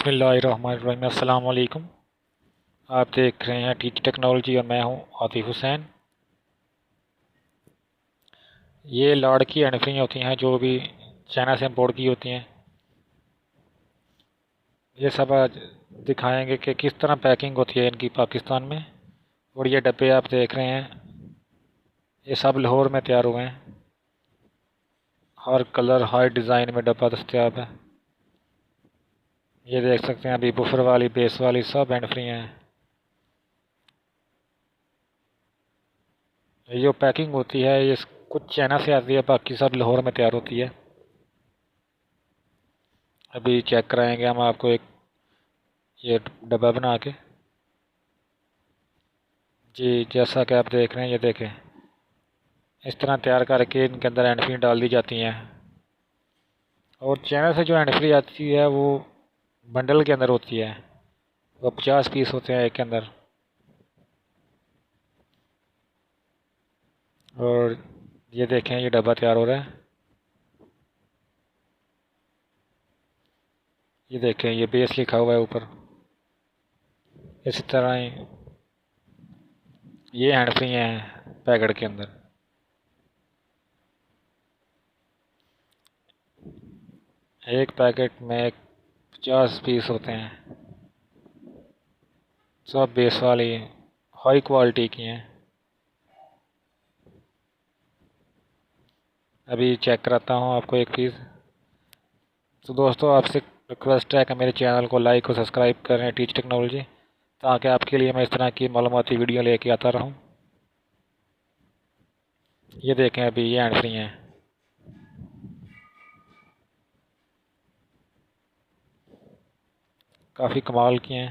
बिस्मिल्लाहिर्रहमानिर्रहीम। अस्सलाम वालेकुम। आप देख रहे हैं टीच टेक्नोलॉजी और मैं हूं आतिफ हुसैन। ये लॉर्ड की हैंडफ्री होती हैं जो भी चाइना से इम्पोर्ट की होती हैं। ये सब आज दिखाएंगे कि किस तरह पैकिंग होती है इनकी पाकिस्तान में। और ये डब्बे आप देख रहे हैं, ये सब लाहौर में तैयार हुए हैं। हर कलर हर डिज़ाइन में डब्बा दस्तयाब है। ये देख सकते हैं, अभी बुफर वाली बेस वाली सब हैंडफ्री हैं। ये जो पैकिंग होती है ये कुछ चाइना से आती है, बाकी सब लाहौर में तैयार होती है। अभी चेक कराएंगे हम आपको एक ये डब्बा बना के। जी जैसा कि आप देख रहे हैं, ये देखें, इस तरह तैयार करके इनके अंदर हैंडफ्री डाल दी जाती हैं। और चाइना से जो हैंडफ्री आती है वो बंडल के अंदर होती है, वो 50 पीस होते हैं एक के अंदर। और ये देखें, ये डब्बा तैयार हो रहा है। ये देखें, ये बेस लिखा हुआ है ऊपर। इसी तरह ही ये हैंडफ्री हैं पैकेट के अंदर। एक पैकेट में 50 पीस होते हैं, सब बेस वाली हाई क्वालिटी की हैं। अभी चेक कराता हूँ आपको एक पीस। तो दोस्तों आपसे रिक्वेस्ट है कि मेरे चैनल को लाइक और सब्सक्राइब करें टीच टेक्नोलॉजी, ताकि आपके लिए मैं इस तरह की मालूमाती वीडियो लेके आता रहूँ। ये देखें, अभी ये हैंडफ्री हैं। काफ़ी कमाल की हैं।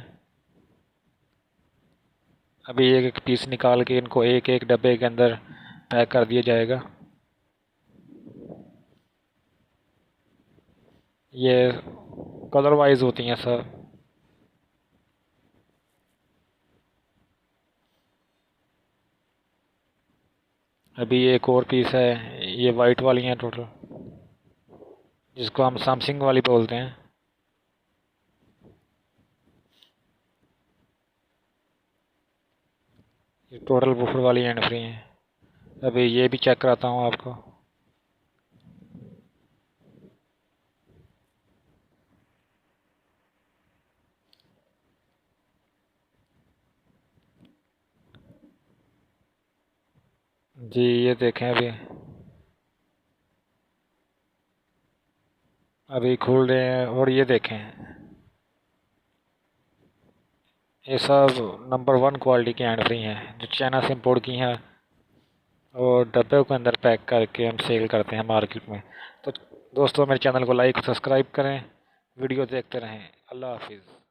अभी एक एक पीस निकाल के इनको एक एक डब्बे के अंदर पैक कर दिया जाएगा। ये कलर वाइज होती हैं सब। अभी एक और पीस है, ये वाइट वाली हैं टोटल, जिसको हम सैमसंग वाली बोलते हैं। ये टोटल बुफर वाली हैंडफ्री हैं। अभी ये भी चेक कराता हूँ आपको। जी ये देखें, अभी खोल रहे हैं। और ये देखें, ये सब नंबर 1 क्वालिटी की हैंडफ्री हैं जो चाइना से इम्पोर्ट की हैं, और डब्बे के अंदर पैक करके हम सेल करते हैं मार्केट में। तो दोस्तों मेरे चैनल को लाइक सब्सक्राइब करें, वीडियो देखते रहें। अल्लाह हाफिज़।